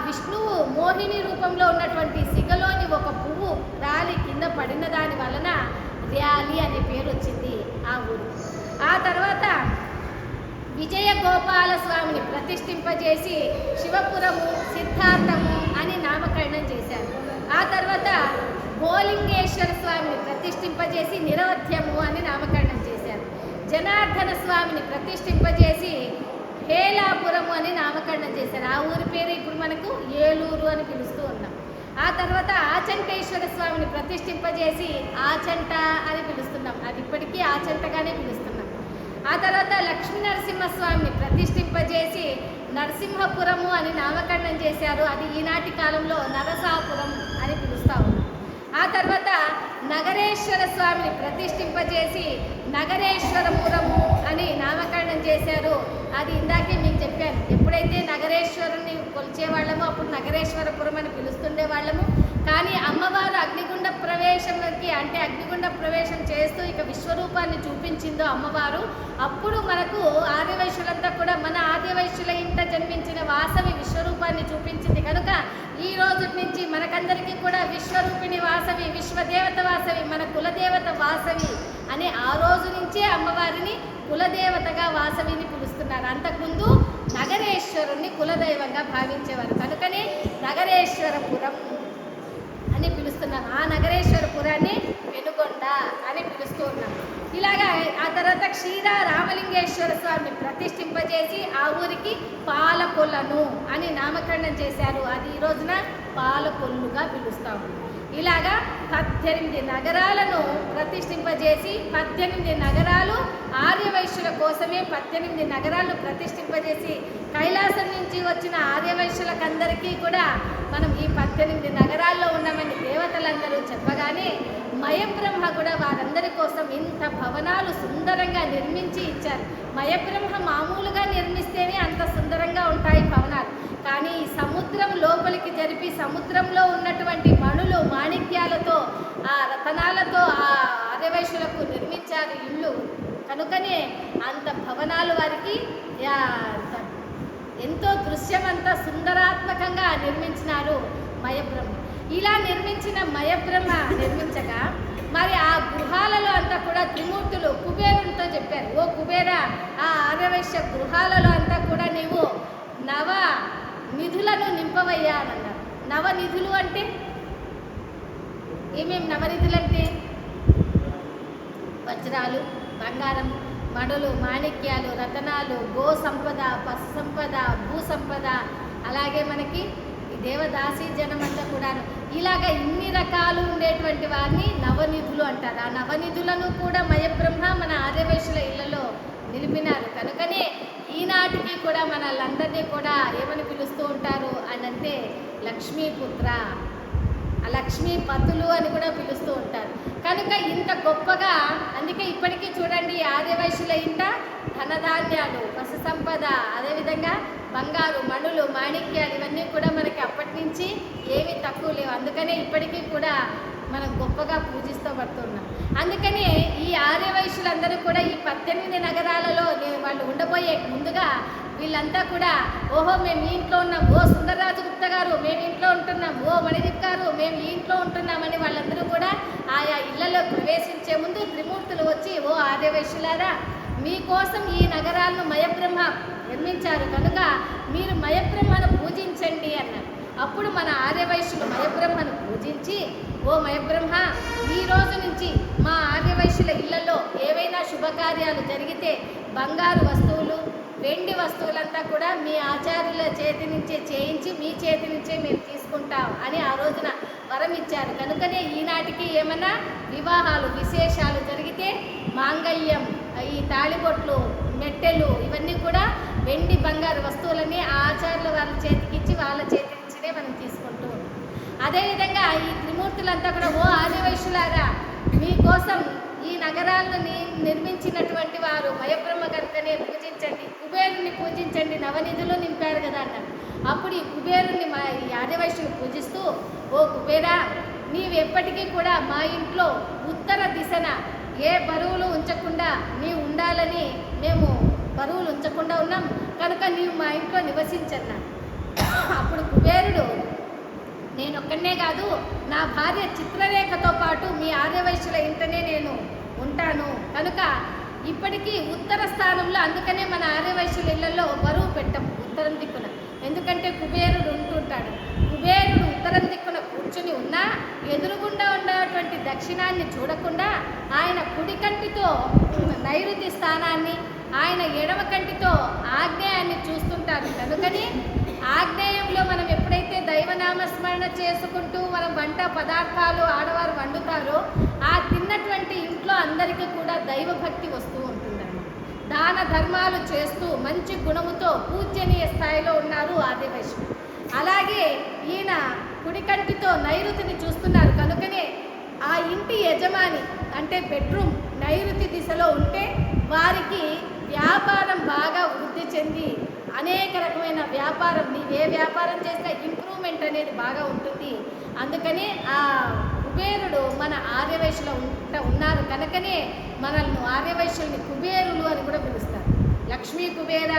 విష్ణువు మోహిని రూపంలో ఉన్నటువంటి సిగలోని ఒక పువ్వు రాలి కింద పడిన దాని వలన ర్యాలి అనే పేరు వచ్చింది ఆ ఊరు. ఆ తర్వాత విజయ గోపాల స్వామిని ప్రతిష్ఠింపజేసి శివపురము సిద్ధార్థము అని నామకరణం చేశారు. ఆ తర్వాత భోలింగేశ్వర స్వామిని ప్రతిష్ఠింపజేసి నిరవధ్యము అని నామకరణం చేశారు. జనార్దన స్వామిని ప్రతిష్ఠింపజేసి హేలాపురము అని నామకరణం చేశారు. ఆ ఊరి పేరు ఇప్పుడు మనకు ఏలూరు అని పిలుస్తూ ఉన్నాం. ఆ తర్వాత ఆచంటేశ్వర స్వామిని ప్రతిష్ఠింపజేసి ఆచంట అని పిలుస్తున్నాం. అది ఇప్పటికీ ఆచంటగానే పిలుస్తున్నాం. ఆ తర్వాత లక్ష్మీ నరసింహస్వామిని ప్రతిష్ఠింపజేసి నరసింహపురము అని నామకరణం చేశారు. అది ఈనాటి కాలంలో నరసాపురం అని పిలుస్తా ఉన్నాం. ఆ తర్వాత నగరేశ్వర స్వామిని ప్రతిష్ఠింపజేసి నగరేశ్వరపురము అని నామకరణం చేశారు. అది ఇందాకే మీకు చెప్పాను. ఎప్పుడైతే నగరేశ్వరుని కొలిచేవాళ్ళమో అప్పుడు నగరేశ్వరపురం అని పిలుస్తుండే వాళ్ళము. కానీ అమ్మవారు అగ్నిగుండ ప్రవేశంలోకి అంటే అగ్నిగుండ ప్రవేశం చేస్తూ ఇక విశ్వరూపాన్ని చూపించిందో అమ్మవారు, అప్పుడు మనకు ఆదివైశ్యులంతా కూడా మన ఆదివైశ్యుల ఇంట జన్మించిన వాసవి విశ్వరూపాన్ని చూపించింది. కనుక ఈ రోజు నుంచి మనకందరికీ కూడా విశ్వరూపిణి వాసవి, విశ్వదేవత వాసవి, మన కులదేవత వాసవి అని ఆ రోజు నుంచే అమ్మవారిని కులదేవతగా వాసవిని పిలుస్తున్నారు. అంతకుముందు నగరేశ్వరుణ్ణి కులదైవంగా భావించేవారు. కనుకనే నగరేశ్వరపురం అని పిలుస్తున్నాం. ఆ నగరేశ్వరపురాన్ని పెనుగొండ అని పిలుస్తూ ఉన్నాం. ఇలాగా ఆ తర్వాత క్షీర రామలింగేశ్వర స్వామిని ప్రతిష్ఠింపజేసి ఆ ఊరికి పాలకొల్లను అని నామకరణం చేశారు. అది ఈ రోజున పాలకొల్లుగా పిలుస్తాము. ఇలాగా 18 నగరాలను ప్రతిష్ఠింపజేసి 18 నగరాలు ఆర్యవైశ్యుల కోసమే 18 నగరాలను ప్రతిష్ఠింపజేసి కైలాసం నుంచి వచ్చిన ఆర్యవైశ్యులకందరికీ కూడా మనం ఈ 18 నగరాల్లో ఉన్నామని దేవతలందరూ చెప్పగానే మయబ్రహ్మ కూడా వారందరి కోసం ఇంత భవనాలు సుందరంగా నిర్మించి ఇచ్చారు. మయబ్రహ్మ మామూలుగా నిర్మిస్తేనే అంత సుందరంగా ఉంటాయి భవనాలు. కానీ ఈ సముద్రం లోపలికి జరిపి సముద్రంలో ఉన్నటువంటి మణులు మాణిక్యాలతో ఆ రతనాలతో ఆ ఆర్యవైశ్యులకు నిర్మించారు ఇల్లు. కనుకనే అంత భవనాలు వారికి ఎంతో దృశ్యమంతా సుందరాత్మకంగా నిర్మించినారు మయబ్రహ్మ. ఇలా నిర్మించిన మయబ్రహ్మ నిర్మించగా మరి ఆ గృహాలలో అంతా కూడా త్రిమూర్తులు కుబేరునితో చెప్పారు, ఓ కుబేర, ఆ ఆర్యవైశ్య గృహాలలో అంతా కూడా నీవు నవ నిధులను నింపవయ్యా అని అన్నారు. నవనిధులు అంటే ఏమేమి? నవనిధులు అంటే వజ్రాలు, బంగారం, మణులు, మాణిక్యాలు, రతనాలు, గో సంపద, పశు సంపద, భూ సంపద, అలాగే మనకి ఈ దేవదాసీ జనం అంతా కూడా ఇలాగ ఇన్ని రకాలు ఉండేటువంటి వారిని నవనిధులు అంటారు. ఆ నవనిధులను కూడా మయబ్రహ్మ మన ఆర్యవైశ్యుల ఇళ్లలో నిలిపినారు. కనుకనే ఈనాటికి కూడా మనల్ందరినీ కూడా ఏమని పిలుస్తూ ఉంటారు అని అంటే లక్ష్మీపుత్ర, లక్ష్మీపతులు అని కూడా పిలుస్తూ ఉంటారు. కనుక ఇంత గొప్పగా, అందుకే ఇప్పటికీ చూడండి ఆర్యవైశ్యుల ఇంట ధనధాన్యాలు, పశు సంపద, అదేవిధంగా బంగారు, మణులు, మాణిక్యాలు ఇవన్నీ కూడా మనకి అప్పటి నుంచి ఏమీ తక్కువ లేవు. అందుకనే ఇప్పటికీ కూడా మనం గొప్పగా పూజిస్తూ పడుతున్నాం. అందుకనే ఈ ఆర్యవైశ్యులందరూ కూడా ఈ 18 నగరాలలో వాళ్ళు ఉండబోయే ముందుగా వీళ్ళంతా కూడా ఓహో మేము ఈ ఇంట్లో ఉన్నాం, ఓ సుందరరాజు గుప్త గారు మేము ఇంట్లో ఉంటున్నాం, ఓ మణిదీప్ గారు మేము ఈ ఇంట్లో ఉంటున్నామని వాళ్ళందరూ కూడా ఆయా ఇళ్లలో ప్రవేశించే ముందు త్రిమూర్తులు వచ్చి ఓ ఆర్యవైశ్యులారా మీకోసం ఈ నగరాలను మయబ్రహ్మ నిర్మించారు కనుక మీరు మయబ్రహ్మను పూజించండి అన్నారు. అప్పుడు మన ఆర్యవైశ్యులు మయబ్రహ్మను పూజించి ఓ మయబ్రహ్మ ఈ రోజు నుంచి మా ఆర్యవైశ్యుల ఇళ్లలో ఏవైనా శుభకార్యాలు జరిగితే బంగారు వస్తువులు, వెండి వస్తువులంతా కూడా మీ ఆచార్యుల చేతి నుంచే చేయించి మీ చేతి నుంచే మేము తీసుకుంటాం అని ఆ రోజున వరం ఇచ్చారు. కనుకనే ఈనాటికి ఏమన్నా వివాహాలు విశేషాలు జరిగితే మాంగళ్యం, ఈ తాళిబొట్లు, మెట్టెలు ఇవన్నీ కూడా వెండి బంగారు వస్తువులని ఆచార్యుల వాళ్ళ చేతికిచ్చి వాళ్ళ చేతి నుంచినే మనం తీసుకుంటూ ఉంటాం. అదేవిధంగా ఈ త్రిమూర్తులంతా కూడా ఓ ఆదివైశ్యులారా మీకోసం ఈ నగరాలను నిర్మించినటువంటి వారు మయబ్రహ్మ కనుకనే పూజించండి, కుబేరుని పూజించండి, నవనిధులు నింపారు కదా అన్నారు. అప్పుడు ఈ కుబేరుని ఈ ఆదివైశ్యులు పూజిస్తూ ఓ కుబేరా నీవెప్పటికీ కూడా మా ఇంట్లో ఉత్తర దిశన ఏ బరువులు ఉంచకుండా నీవు ఉండాలని మేము బరువులు ఉంచకుండా ఉన్నాం కనుక నీవు మా ఇంట్లో నివసించన్నా. అప్పుడు కుబేరుడు ఒక్కనే కాదు, నా భార్య చిత్రరేఖతో పాటు మీ ఆర్యవైశ్యుల ఇంటనే నేను ఉంటాను. కనుక ఇప్పటికీ ఉత్తర స్థానంలో, అందుకనే మన ఆర్యవైశ్యుల ఇళ్లలో బరువు పెట్టం ఉత్తరం దిక్కున. ఎందుకంటే కుబేరుడు ఉంటుంటాడు. కుబేరుడు ఉత్తరం దిక్కున కూర్చుని ఉన్నా ఎదురుగుండా ఉన్నటువంటి దక్షిణాన్ని చూడకుండా ఆయన కుడి కంటితో నైరుతి స్థానాన్ని, ఆయన ఎడమ కంటితో ఆగ్నేయాన్ని చూస్తుంటారు. కనుకని ఆగ్నేయంలో మనం ఎప్పుడైతే దైవనామస్మరణ చేసుకుంటూ మనం వంట పదార్థాలు ఆడవారు వండుతారో ఆ తిన్నటువంటి ఇంట్లో అందరికీ కూడా దైవభక్తి వస్తూ ఉంటుందన్నమాట. దాన ధర్మాలు చేస్తూ మంచి గుణముతో పూజనీయ స్థాయిలో ఉన్నారు ఆర్యవైశ్యులు. అలాగే ఈయన కుడి కంటితో నైరుతిని చూస్తున్నారు. కనుకనే ఆ ఇంటి యజమాని అంటే బెడ్రూమ్ నైరుతి దిశలో ఉంటే వారికి వ్యాపారం బాగా వృద్ధి చెంది అనేక రకమైన వ్యాపారం, నీవు ఏ వ్యాపారం చేసినా ఇంప్రూవ్మెంట్ అనేది బాగా ఉంటుంది. అందుకని ఆ కుబేరుడు మన ఆర్యవైశ్యులు ఉన్నారు. కనుకనే మనల్ని ఆర్యవైశ్యుల్ని కుబేరులు అని కూడా పిలుస్తారు. లక్ష్మీ కుబేర,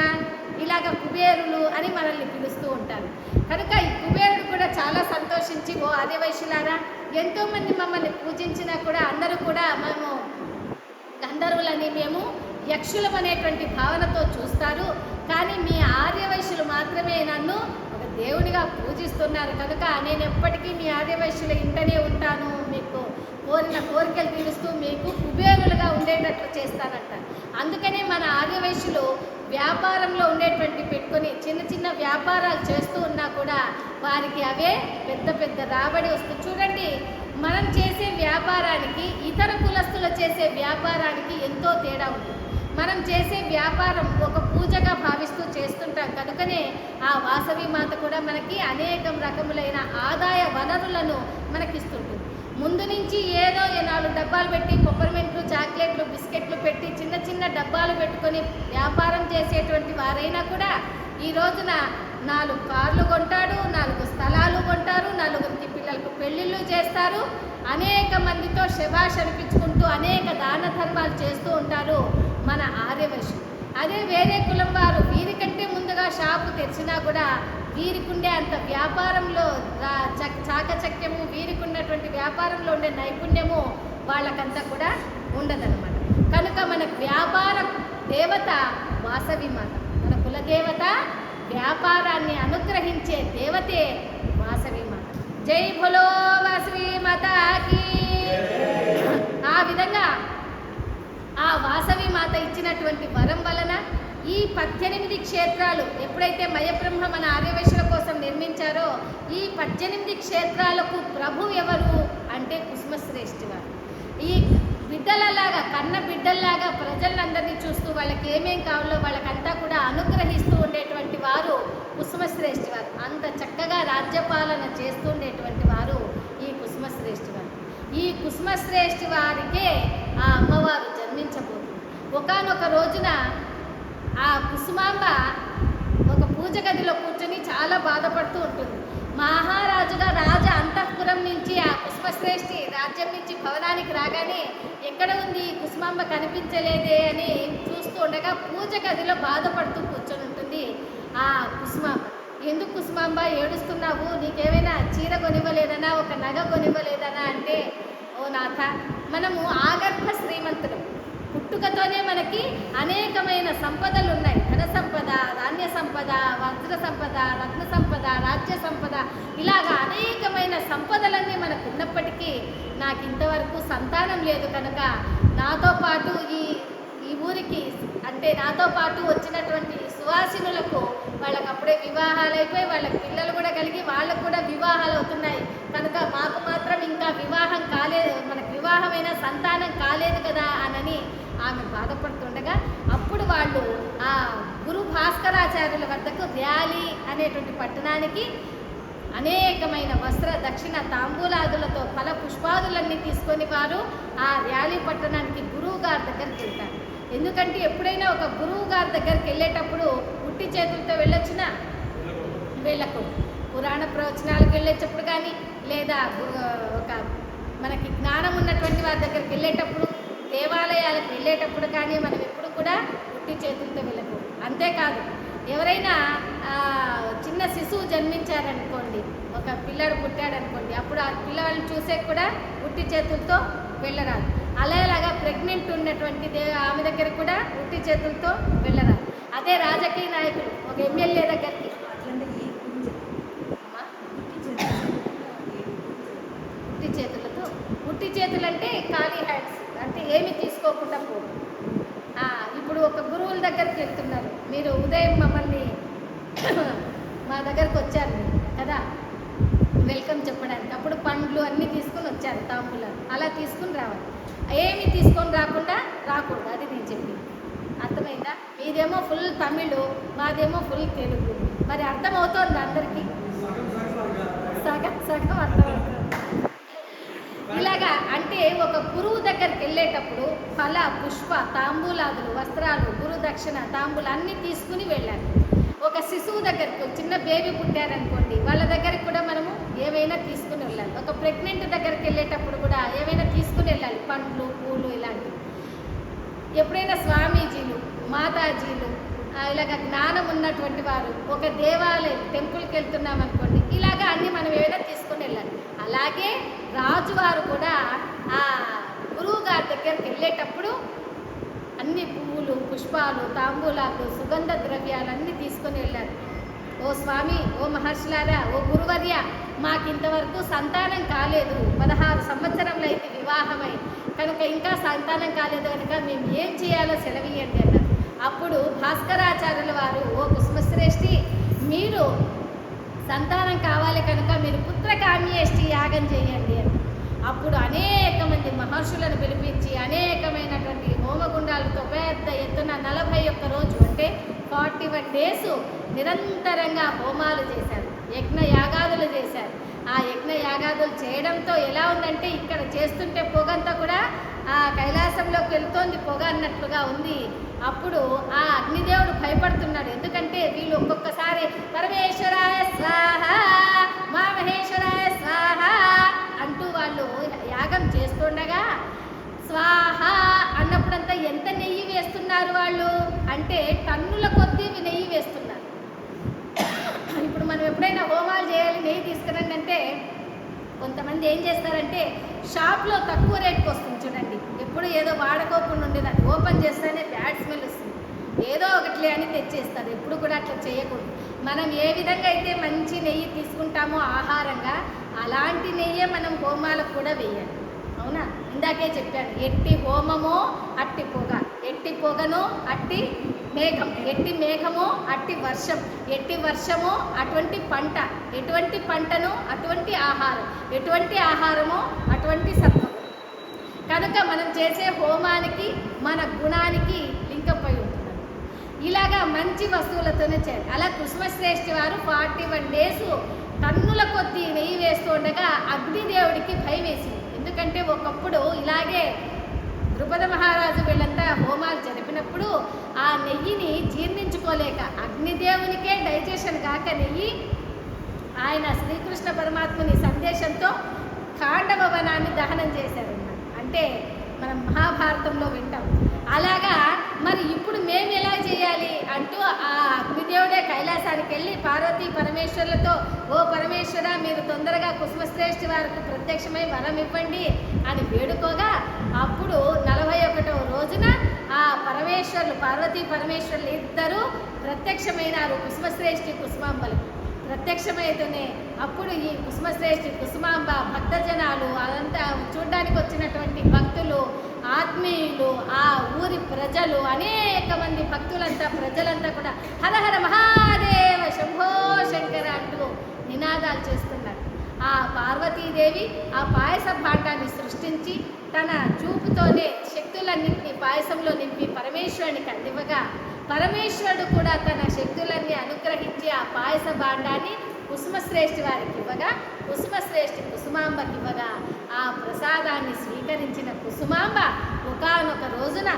ఇలాగ కుబేరులు అని మనల్ని పిలుస్తూ ఉంటారు. కనుక ఈ కుబేరుడు కూడా చాలా సంతోషించి, ఓ ఆర్యవైశ్యులారా, ఎంతోమంది మమ్మల్ని పూజించినా కూడా అందరూ కూడా మేము గంధర్వులని, మేము యక్షులం అనేటువంటి భావనతో చూస్తారు. కానీ మీ ఆర్యవైశ్యులు మాత్రమే నన్ను ఒక దేవుడిగా పూజిస్తున్నారు. కనుక నేను ఎప్పటికీ మీ ఆర్యవైశ్యుల ఇంటనే ఉంటాను, మీకు కోరిన కోరికలు తీరుస్తూ మీకు కుబేరులుగా ఉండేటట్లు చేస్తానంట. అందుకనే మన ఆర్యవైశ్యులు వ్యాపారంలో ఉండేటువంటి పెట్టుకొని చిన్న చిన్న వ్యాపారాలు చేస్తూ ఉన్నా కూడా వారికి అవే పెద్ద పెద్ద రాబడి వస్తుంది. చూడండి, మనం చేసే వ్యాపారానికి ఇతర కులస్తులు చేసే వ్యాపారానికి ఎంతో తేడా ఉంటుంది. మనం చేసే వ్యాపారం ఒక పూజగా భావిస్తూ చేస్తుంటాం. కనుకనే ఆ వాసవి మాత కూడా మనకి అనేక రకములైన ఆదాయ వనరులను మనకిస్తుంటుంది. ముందు నుంచి ఏదో 4 డబ్బాలు పెట్టి పెప్పర్మెంట్లు, చాక్లెట్లు, బిస్కెట్లు పెట్టి చిన్న చిన్న డబ్బాలు పెట్టుకొని వ్యాపారం చేసేటువంటి వారైనా కూడా ఈ రోజున 4 కార్లు కొంటాడు, 4 స్థలాలు కొంటారు, 4 పిల్లలకు పెళ్ళిళ్ళు చేస్తారు, అనేక మందితో శభాష్ అనిపించుకుంటూ అనేక దాన ధర్మాలు చేస్తూ ఉంటారు మన ఆర్యవైశ్యులు. అదే వేరే కులం వారు వీరికంటే ముందుగా షాపు తెరిచినా కూడా వీరికుండే అంత వ్యాపారంలో చాకచక్యము, వీరికి ఉన్నటువంటి వ్యాపారంలో ఉండే నైపుణ్యము వాళ్ళకంతా కూడా ఉండదన్నమాట. కనుక మన వ్యాపార దేవత వాసవి మాత, మన కులదేవత, వ్యాపారాన్ని అనుగ్రహించే దేవతే వాసవి మాత. జై భోలో వాసవి మాతాకి. ఆ విధంగా ఆ వాసవి మాత ఇచ్చినటువంటి వరం వలన ఈ 18 క్షేత్రాలు ఎప్పుడైతే మయబ్రహ్మ మన ఆర్యవైశ్యుల కోసం నిర్మించారో ఈ 18 క్షేత్రాలకు ప్రభు ఎవరు అంటే కుసుమశ్రేష్ఠి వారు. ఈ బిడ్డలలాగా, కన్న బిడ్డల్లాగా ప్రజలందరినీ చూస్తూ వాళ్ళకి ఏమేం కావాలో వాళ్ళకంతా కూడా అనుగ్రహిస్తూ ఉండేటువంటి వారు కుసుమశ్రేష్ఠి వారు. అంత చక్కగా రాజ్యపాలన చేస్తుండేటువంటి వారు ఈ కుసుమశ్రేష్ఠి వారు. ఈ కుసుమశ్రేష్ఠి వారికే ఆ అమ్మవారు జన్మించబోతుంది. ఒకానొక రోజున ఆ కుసుమాంబ ఒక పూజ గదిలో కూర్చొని చాలా బాధపడుతూ ఉంటుంది. మహారాజుగా రాజ అంతఃపురం నుంచి ఆ కుసుమశ్రేష్ఠి రాజ్యం నుంచి భవనానికి రాగానే ఎక్కడ ఉంది కుసుమాంబ కనిపించలేదే అని చూస్తూ ఉండగా పూజ గదిలో బాధపడుతూ కూర్చొని ఉంటుంది ఆ కుసుమాంబ. ఎందుకు కుసుమాంబ ఏడుస్తున్నావు, నీకేమైనా చీర కొనివ్వలేదనా, ఒక నగ కొనివ్వలేదనా అంటే, ఓ నాథ, మనము ఆగర్భ శ్రీమంతులం, పుట్టుకతోనే మనకి అనేకమైన సంపదలు ఉన్నాయి. ధన సంపద, ధాన్య సంపద, వజ్ర సంపద, రత్న సంపద, రాజ్య సంపద, ఇలాగా అనేకమైన సంపదలన్నీ మనకు ఉన్నప్పటికీ నాకు ఇంతవరకు సంతానం లేదు. కనుక నాతో పాటు ఈ ఊరికి అంటే నాతో పాటు వచ్చినటువంటి సువాసినులకు వాళ్ళకి అప్పుడే వివాహాలు అయిపోయి వాళ్ళకి పిల్లలు కూడా కలిగి వాళ్ళకు కూడా వివాహాలు అవుతున్నాయి. కనుక మాకు మాత్రం ఇంకా వివాహం కాలేదు, మనకు వివాహమైన సంతానం కాలేదు కదా అని ఆమె బాధపడుతుండగా అప్పుడు వాళ్ళు ఆ గురు భాస్కరాచార్యుల వద్దకు ర్యాలీ అనేటువంటి పట్టణానికి అనేకమైన వస్త్ర దక్షిణ తాంబూలాదులతో ఫల పుష్పాదులన్నీ తీసుకొని వారు ఆ ర్యాలీ పట్టణానికి గురువు గారి దగ్గరికి వెళ్తారు. ఎందుకంటే ఎప్పుడైనా ఒక గురువు గారి దగ్గరికి వెళ్ళేటప్పుడు ఉట్టి చేతులతో వెళ్ళొచ్చునా, వెళ్ళకూడదు. పురాణ ప్రవచనాలకు వెళ్ళేటప్పుడు కానీ లేదా ఒక మనకి జ్ఞానం ఉన్నటువంటి వారి దగ్గరికి వెళ్ళేటప్పుడు, దేవాలయాలకు వెళ్ళేటప్పుడు కానీ మనం ఎప్పుడు కూడా ఉట్టి చేతులతో వెళ్ళకూడదు. అంతేకాదు, ఎవరైనా చిన్న శిశువు జన్మించారనుకోండి, ఒక పిల్లాడు పుట్టాడు అనుకోండి, అప్పుడు ఆ పిల్లవాళ్ళని చూసే కూడా ఉట్టి చేతులతో వెళ్ళరాదు. అలాగా ప్రెగ్నెంట్ ఉన్నటువంటి ఆమె దగ్గర కూడా ఉట్టి చేతులతో వెళ్ళరాదు. అదే రాజకీయ నాయకులు ఒక ఎమ్మెల్యే దగ్గరికి ఉట్టి చేతులు అంటే ఖాళీ హ్యాండ్స్, అంటే ఏమి తీసుకోకుండా పోదు. ఇప్పుడు ఒక గురువుల దగ్గరికి వెళ్తున్నారు మీరు, ఉదయం మమ్మల్ని మా దగ్గరకు వచ్చారు కదా వెల్కమ్ చెప్పడానికి, అప్పుడు పండ్లు అన్నీ తీసుకొని వచ్చారు, తాంబూలాలు అలా తీసుకుని రావాలి. ఏమి తీసుకొని రాకుండా రాకూడదు, అది నేను చెప్పింది. అర్థమైందా? మీదేమో ఫుల్ తమిళు, మాదేమో ఫుల్ తెలుగు, మరి అర్థమవుతోంది అందరికీ? సగం సగం అర్థమవుతుంది. ఇలాగా అంటే ఒక గురువు దగ్గరికి వెళ్ళేటప్పుడు ఫల పుష్ప తాంబూలాదులు, వస్త్రాలు, గురు దక్షిణ తాంబూలు అన్నీ తీసుకుని వెళ్ళాలి. ఒక శిశువు దగ్గరికి, చిన్న బేబీ పుట్టారనుకోండి, వాళ్ళ దగ్గరికి కూడా మనము ఏవైనా తీసుకుని వెళ్ళాలి. ఒక ప్రెగ్నెంట్ దగ్గరికి వెళ్ళేటప్పుడు కూడా ఏవైనా తీసుకుని వెళ్ళాలి, పండ్లు, పూలు ఇలాంటివి. ఎప్పుడైనా స్వామీజీలు, మాతాజీలు, ఇలాగ జ్ఞానం ఉన్నటువంటి వారు ఒక దేవాలయం టెంపుల్కి వెళ్తున్నాం అనుకోండి, ఇలాగ అన్నీ మనం ఏమైనా తీసుకుని వెళ్ళాలి. అలాగే రాజువారు కూడా ఆ గురువు గారి దగ్గరికి వెళ్ళేటప్పుడు అన్ని పువ్వులు, పుష్పాలు, తాంబూలాలు, సుగంధ ద్రవ్యాలు అన్నీ తీసుకొని వెళ్ళారు. ఓ స్వామి, ఓ మహర్షులారా, ఓ గురువర్య, మాకింతవరకు సంతానం కాలేదు, 16 సంవత్సరంలో అయితే వివాహమై, కనుక ఇంకా సంతానం కాలేదు కనుక మేము ఏం చేయాలో సెలవియండి అన్నారు. అప్పుడు భాస్కరాచార్యుల వారు, ఓ కుసుమశ్రేష్ఠి, మీరు సంతానం కావాలి కనుక మీరు పుత్రకామ్యేష్టి యాగం చేయండి అని. అప్పుడు అనేక మంది మహర్షులను పిలిపించి అనేకమైనటువంటి హోమగుండాలతో పెద్ద ఎత్తున 41 రోజు అంటే 41 days నిరంతరంగా హోమాలు చేశారు, యజ్ఞ యాగాదులు చేశారు. ఆ యజ్ఞ యాగాదులు చేయడంతో ఎలా ఉందంటే ఇక్కడ చేస్తుంటే పొగంతా కూడా ఆ కైలాసంలోకి వెళ్తోంది పొగ అన్నట్లుగా ఉంది. అప్పుడు ఆ అగ్నిదేవుడు భయపడుతున్నాడు, ఎందుకంటే వీళ్ళు ఒక్కొక్కసారి పరమేశ్వరాయ స్వాహ, మా మహేశ్వరాయ స్వాహ అంటూ వాళ్ళు యాగం చేస్తుండగా స్వాహ అన్నప్పుడంతా ఎంత నెయ్యి వేస్తున్నారు వాళ్ళు అంటే టన్నుల కొద్దీ నెయ్యి వేస్తున్నారు. ఇప్పుడు మనం ఎప్పుడైనా హోమాలు చేయాలి, నెయ్యి తీసుకురండి అంటే కొంతమంది ఏం చేస్తారంటే షాప్లో తక్కువ రేట్కి వస్తుంది చూడండి, ఎప్పుడు ఏదో వాడుకోకుండా ఉండేదాన్ని ఓపెన్ చేస్తేనే బ్యాడ్ స్మెల్ వస్తుంది, ఏదో ఒకటి అని తెచ్చేస్తారు. ఎప్పుడు కూడా అట్లా చేయకూడదు. మనం ఏ విధంగా అయితే మంచి నెయ్యి తీసుకుంటామో ఆహారంగా, అలాంటి నెయ్యే మనం హోమాలకు కూడా వేయాలి. అవునా? ఇందాకే చెప్పాను, ఎట్టి హోమమో అట్టి పొగ, ఎట్టి పొగను అట్టి మేఘం, ఎట్టి మేఘమో అట్టి వర్షం, ఎట్టి వర్షమో అటువంటి పంట, ఎటువంటి పంటను అటువంటి ఆహారం, ఎటువంటి ఆహారమో అటువంటి సత్వం. కనుక మనం చేసే హోమానికి మన గుణానికి లింకప్ అయి ఉంటుంది. ఇలాగా మంచి వస్తువులతోనే చేయాలి. అలా కుసుమశ్రేష్ఠి వారు 41 days టన్నుల కొద్దీ నెయ్యి వేస్తూ ఉండగా అగ్నిదేవుడికి భయం వేసింది. ఎందుకంటే ఒకప్పుడు ఇలాగే ద్రుపద మహారాజు వీళ్ళంతా హోమాలు జరిపినప్పుడు ఆ నెయ్యిని జీర్ణించుకోలేక అగ్నిదేవునికే డైజెషన్ కాక నెయ్యి ఆయన శ్రీకృష్ణ పరమాత్ముని సందేశంతో ఖాండవ వనాన్ని దహనం చేశారు. అంటే మనం మహాభారతంలో వింటాం. అలాగా మరి ఇప్పుడు మేము ఎలా చేయాలి అంటూ ఆ అగ్నిదేవుడే కైలాసానికి వెళ్ళి పార్వతీ పరమేశ్వరులతో, ఓ పరమేశ్వర మీరు తొందరగా కుసుమశ్రేష్ఠి వారికి ప్రత్యక్షమై వరం ఇవ్వండి అని వేడుకోగా, అప్పుడు 41వ రోజున ఆ పరమేశ్వరులు, పార్వతీ పరమేశ్వరులు ఇద్దరూ ప్రత్యక్షమైనారు కుసుమశ్రేష్ఠి కుసుమాంబలు. ప్రత్యక్షమైతేనే అప్పుడు ఈ కుసుమశ్రేష్ఠి కుసుమాంబ భక్తజనాలు, అదంతా చూడ్డానికి వచ్చినటువంటి భక్తులు, ఆత్మీయులు, ఆ ఊరి ప్రజలు, అనేక మంది భక్తులంతా ప్రజలంతా కూడా హర హర మహాదేవ శంభో శంకర అంటూ నినాదాలు చేస్తున్నారు. ఆ పార్వతీదేవి ఆ పాయస భాండాన్ని సృష్టించి తన చూపుతోనే శక్తులన్నింటినీ పాయసంలో నింపి పరమేశ్వరునికి అందివ్వగా, పరమేశ్వరుడు కూడా తన శక్తులన్నీ అనుగ్రహించి ఆ పాయస భాండాన్ని కుసుమశ్రేష్ఠి వారికి ఇవ్వగా, కుసుమశ్రేష్ఠి కుసుమాంబకి ఇవ్వగా, ఆ ప్రసాదాన్ని స్వీకరించిన కుసుమాంబ ఒకానొక రోజున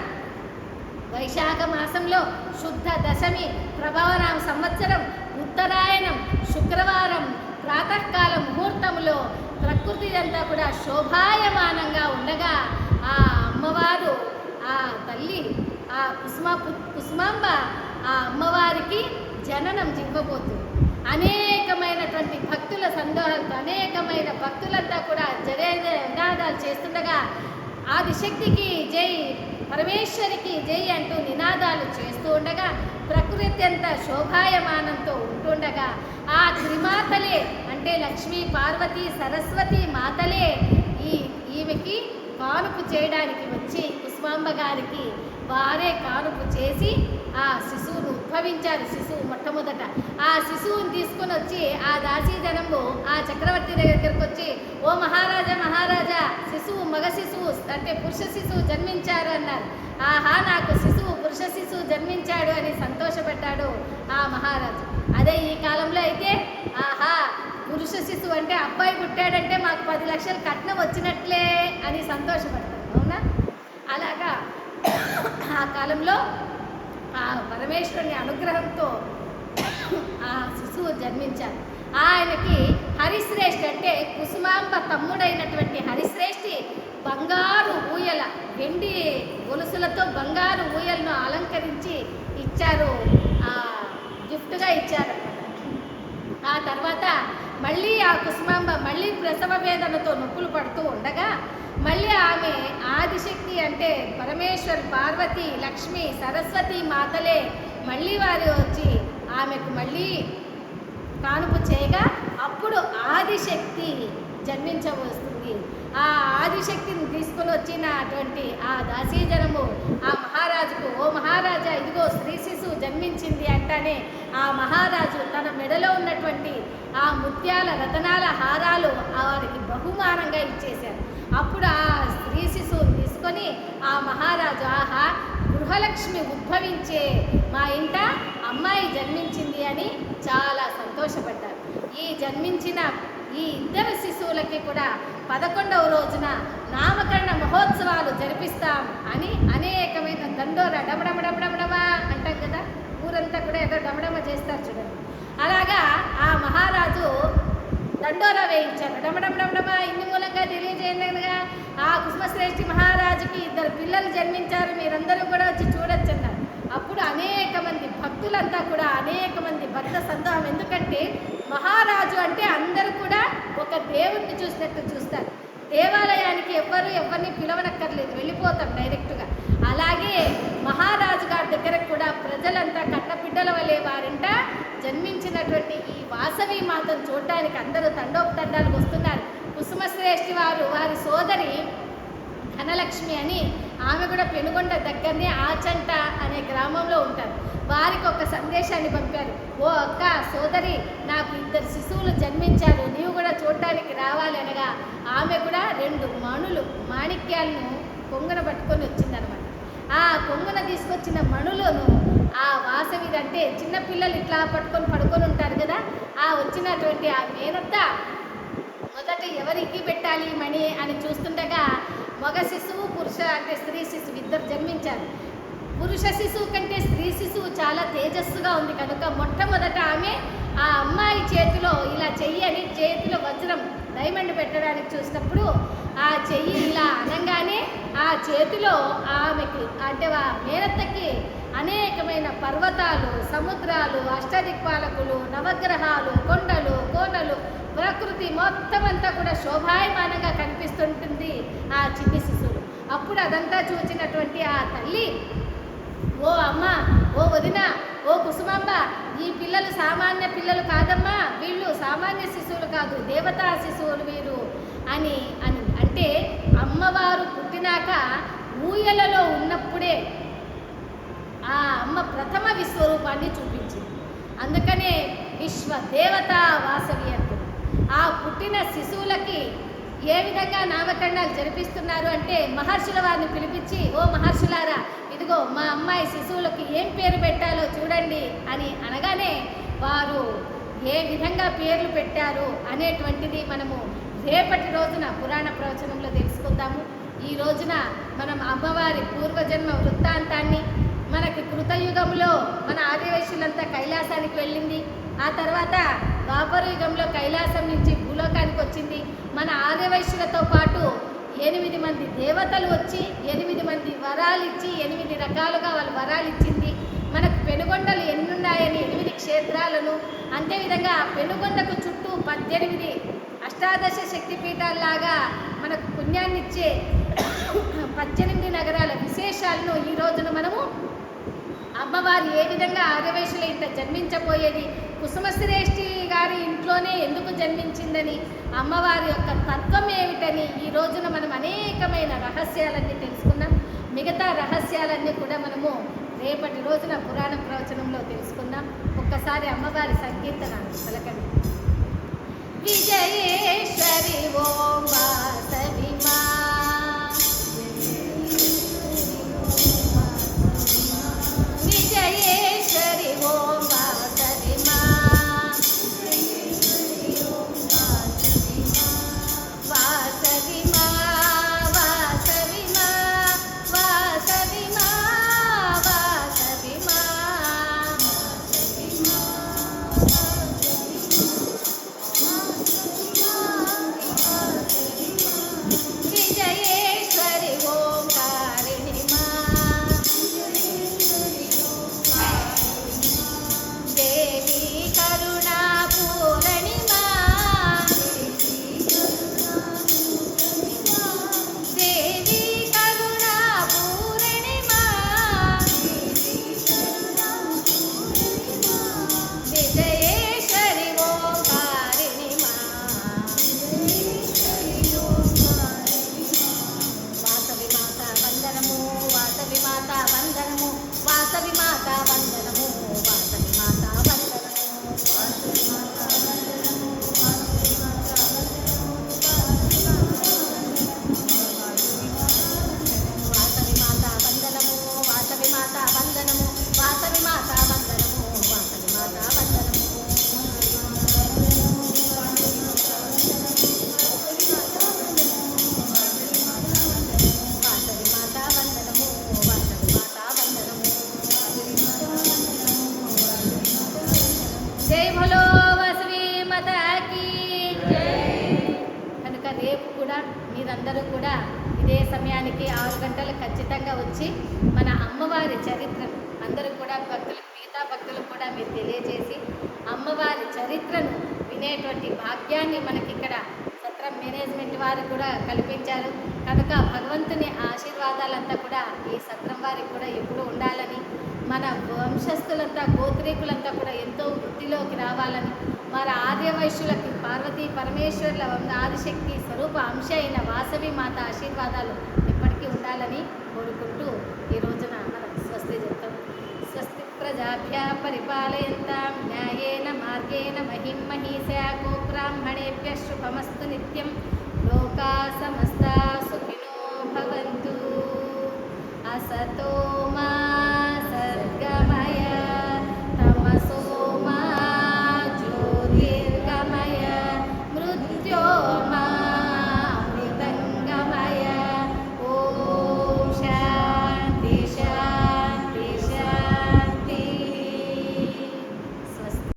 వైశాఖ మాసంలో శుద్ధ దశమి ప్రభవనామ సంవత్సరం ఉత్తరాయణం శుక్రవారం ప్రాతకాల ముహూర్తంలో ప్రకృతి అంతా కూడా శోభాయమానంగా ఉండగా ఆ అమ్మవారు, ఆ తల్లి, ఆ కుసుమాంబ ఆ అమ్మవారికి జననం జివ్వబోతుంది. అనేకమైనటువంటి భక్తుల అనేకమైన భక్తులంతా కూడా జయ నినాదాలు చేస్తుండగా ఆదిశక్తికి జై, పరమేశ్వరికి జై అంటూ నినాదాలు చేస్తూ ఉండగా ప్రకృతి అంతా శోభాయమానంతో ఉంటుండగా ఆ త్రిమాతలే అంటే లక్ష్మీ, పార్వతి, సరస్వతి మాతలే ఈమెకి కానుపు చేయడానికి వచ్చి కుసుమాంబ గారికి వారే కానుపు చేసి ఆ శిశువును ఉద్భవించారు. శిశువు మొట్టమొదట ఆ శిశువుని తీసుకొని వచ్చి ఆ దాసీజనము ఆ చక్రవర్తి దగ్గరికి వచ్చి, ఓ మహారాజా మహారాజా, శిశువు మగ శిశువు అంటే పురుష శిశువు జన్మించారు అన్నారు. ఆహా, నాకు శిశువు పురుష శిశువు జన్మించాడు అని సంతోషపడ్డాడు ఆ మహారాజు. అదే ఈ కాలంలో అయితే ఆహా, పురుష శిశువు అంటే అబ్బాయి పుట్టాడంటే మాకు 10 లక్షలు కట్నం వచ్చినట్లే అని సంతోషపడతారు. అవునా? అలాగా ఆ కాలంలో ఆ పరమేశ్వరుని అనుగ్రహంతో ఆ శిశువు జన్మించారు. ఆయనకి హరిశ్రేష్ఠి అంటే కుసుమాంబ తమ్ముడైనటువంటి హరిశ్రేష్ఠి బంగారు ఊయల, వెండి గొలుసులతో బంగారు ఊయలను అలంకరించి ఇచ్చారు, గిఫ్ట్గా ఇచ్చారు. ఆ తర్వాత మళ్ళీ ఆ కుసుమాంబ మళ్ళీ ప్రసవ వేదనతో నొప్పులు పడుతూ ఉండగా మళ్ళీ ఆమె ఆదిశక్తి అంటే పరమేశ్వర్, పార్వతి, లక్ష్మి, సరస్వతి మాతలే మళ్ళీ వారు వచ్చి ఆమెకు మళ్ళీ కానుపు చేయగా అప్పుడు ఆదిశక్తి జన్మించవస్తుంది. ఆ ఆదిశక్తిని తీసుకొని వచ్చినటువంటి ఆ దాసీజనము ఆ మహారాజుకు, ఓ మహారాజా, ఇదిగో స్త్రీ శిశువు జన్మించింది అంటానే ఆ మహారాజు తన మెడలో ఉన్నటువంటి ఆ ముత్యాల రతనాల హారాలు వారికి బహుమానంగా ఇచ్చేశారు. అప్పుడు ఆ స్త్రీ శిశువుని తీసుకొని ఆ మహారాజు, ఆహా, గృహలక్ష్మి ఉద్భవించే మా ఇంట అమ్మాయి జన్మించింది అని చాలా సంతోషపడ్డారు. ఈ జన్మించిన ఈ ఇద్దరు శిశువులకి కూడా 11వ రోజున నామకరణ మహోత్సవాలు జరిపిస్తాం అని అనేకమైన దండోర డమడమడమడమడమా అంటాం కదా, ఊరంతా కూడా ఏదో డమడమ చేస్తారు చూడండి. అలాగా ఆ మహారాజు దండోరా వేయించారు. డమడమడమడమా ఇన్ని మూలంగా తెలియజేయగా ఆ కుసుమశ్రేష్ఠి మహారాజుకి 2 పిల్లలు జన్మించారు, మీరందరూ కూడా వచ్చి చూడొచ్చు అన్నారు. అప్పుడు అనేక మంది భక్తులంతా కూడా అనేక మంది భక్త సందోహం, ఎందుకంటే మహారాజు అంటే అందరూ కూడా ఒక దేవుణ్ణి చూసినట్టు చూస్తారు. దేవాలయానికి ఎవరిని పిలవనక్కర్లేదు, వెళ్ళిపోతాం డైరెక్ట్గా. అలాగే మహారాజు గారి దగ్గర కూడా ప్రజలంతా కట్టబిడ్డల వలె వారింట జన్మించినటువంటి ఈ వాసవి మాతను చూడడానికి అందరూ తండోపతండాలకు వస్తున్నారు. కుసుమశ్రేష్ఠి వారి సోదరి ధనలక్ష్మి అని ఆమె కూడా పెనుగొండ దగ్గరనే ఆచంట అనే గ్రామంలో ఉంటారు. వారికి ఒక సందేశాన్ని పంపారు, ఓ అక్క సోదరి, నాకు 2 శిశువులు జన్మించారు, నీవు కూడా చూడడానికి రావాలి అనగా ఆమె కూడా 2 మణులు మాణిక్యాలను కొంగున పట్టుకొని వచ్చిందనమాట. ఆ కొంగున తీసుకొచ్చిన మణులను ఆ వాసవి అంటే చిన్నపిల్లలు ఇట్లా పడుకొని ఉంటారు కదా, ఆ వచ్చినటువంటి ఆ మేనత్త మొదట ఎవరికి పెట్టాలి మణి అని చూస్తుండగా మగ శిశువు, పురుష అంటే స్త్రీ శిశువు 2 జన్మించారు. పురుష శిశువు కంటే స్త్రీ శిశువు చాలా తేజస్సుగా ఉంది కనుక మొట్టమొదట ఆమె ఆ అమ్మాయి చేతిలో ఇలా చెయ్యి అని చేతిలో వజ్రం డైమండ్ పెట్టడానికి చూసినప్పుడు ఆ చెయ్యి ఇలా అనగానే ఆ చేతిలో ఆమెకి అంటే ఆ మేనత్తకి అనేకమైన పర్వతాలు, సముద్రాలు, అష్టదిక్పాలకులు, నవగ్రహాలు, కొండలు, కోనలు, ప్రకృతి మొత్తం అంతా కూడా శోభాయమానంగా కనిపిస్తుంటుంది ఆ చిన్ని శిశువులు. అప్పుడు అదంతా చూసినటువంటి ఆ తల్లి, ఓ అమ్మ, ఓ వదిన, ఓ కుసుమాంబ, ఈ పిల్లలు సామాన్య పిల్లలు కాదమ్మా, వీళ్ళు సామాన్య శిశువులు కాదు, దేవతా శిశువులు వీరు అని అంటే అమ్మవారు పుట్టినాక ఊయలలో ఉన్నప్పుడే ఆ అమ్మ ప్రథమ విశ్వరూపాన్ని చూపించింది. అందుకనే విశ్వదేవతా వాసవి అంటుంది. ఆ పుట్టిన శిశువులకి ఏ విధంగా నామకరణాలు జరిపిస్తున్నారు అంటే మహర్షుల వారిని పిలిపించి, ఓ మహర్షులారా, ఇదిగో మా అమ్మాయి శిశువులకి ఏం పేరు పెట్టాలో చూడండి అని అనగానే వారు ఏ విధంగా పేర్లు పెట్టారు అనేటువంటిది మనము రేపటి రోజున పురాణ ప్రవచనంలో తెలుసుకుందాము. ఈ రోజున మనం అమ్మవారి పూర్వజన్మ వృత్తాంతాన్ని, మనకి కృతయుగంలో మన ఆదివాసులంతా కైలాసానికి వెళ్ళింది, ఆ తర్వాత ద్వాపర యుగంలో కైలాసం నుంచి భూలోకానికి వచ్చింది. మన ఆదివాసులతో పాటు 8 మంది దేవతలు వచ్చి 8 మంది వరాలు ఇచ్చి 8 రకాలుగా వాళ్ళు వరాలు ఇచ్చింది. మనకు పెనుగొండలు ఎన్నున్నాయని 8 క్షేత్రాలను, అంతేవిధంగా పెనుగొండకు చుట్టూ 18 అష్ట అష్టాదశ శక్తిపీఠాల్లాగా మనకు పుణ్యాన్నిచ్చే 18 నగరాల విశేషాలను ఈ రోజున మనము అమ్మవారు ఏ విధంగా ఆర్యవైశ్యుల ఇంట జన్మించబోయేది, కుసుమశ్రేష్ఠి గారి ఇంట్లోనే ఎందుకు జన్మించిందని, అమ్మవారి యొక్క తత్వం ఏమిటని ఈ రోజున మనం అనేకమైన రహస్యాలన్నీ తెలుసుకున్నాం. మిగతా రహస్యాలన్నీ కూడా మనము రేపటి రోజున పురాణ ప్రవచనంలో తెలుసుకుందాం. ఒక్కసారి అమ్మవారి సంకీర్తన పలకండి. విజయేశ్వరి ఓం వాసవి మా, విజయేశ్వరి ఓం వాసవి మా, వాసవి మా, వాసవి మా, వాసవి మా, వాసవి మా, విజయేశ్వరి ఓంకారిణి మా, దేవి కరుణాపూరణి మా, దేవి కరుణాపూరణి మా, విజయేశ్వరి ఓంకారిణి మా, వాసవి మాత వందనము, వాసవి మాత వందనము, వాసవి మాత వందనము, వాసవి మాత వందనము, వాసవి మాత వందనము, వాసవి మాత వందనము, వాసవి మాత వందనము, వాసవి మాత వందనము, వాసవి మాత వందనము, వాసవి మాత వందనము. వాసవి మాత వందనము, వాసవి మాత వందనము. జై భలో వాసవి మాతకి కనుక రేపు కూడా మీరందరూ కూడా ఇదే సమయానికి 6 గంటలకు ఖచ్చితంగా వచ్చి మన అమ్మవారి చరిత్రను అందరూ కూడా భక్తులకు, మిగతా భక్తులకు కూడా మీరు తెలియజేసి అమ్మవారి చరిత్రను వినేటువంటి భాగ్యాన్ని మనకి ఇక్కడ సత్రం మేనేజ్మెంట్ వారు కూడా కల్పించారు. కనుక భగవంతుని ఆశీర్వాదాలంతా కూడా ఈ సత్రం వారికి కూడా ఎప్పుడూ ఉండాలని, మన వంశస్థులంతా గోత్రీకులంతా కూడా ఎంతో వృద్ధిలోకి రావాలని, మరి ఆర్యవైశ్యులకి పార్వతీ పరమేశ్వర్ల ఆదిశక్తి స్వరూప అంశ అయిన వాసవి మాత ఆశీర్వాదాలు ఎప్పటికీ ఉండాలని కోరుకుంటూ ఈ రోజున మనం స్వస్తి చెప్తాం. స్వస్తి ప్రజాభ్య పరిపాలయంతాం న్యాయేన మార్గేణ మహిం మహీషా గోబ్రాహ్మణేభ్య శుభమస్తు నిత్యం. లోకా సమస్తా సుఖినో భవంతు. అసతో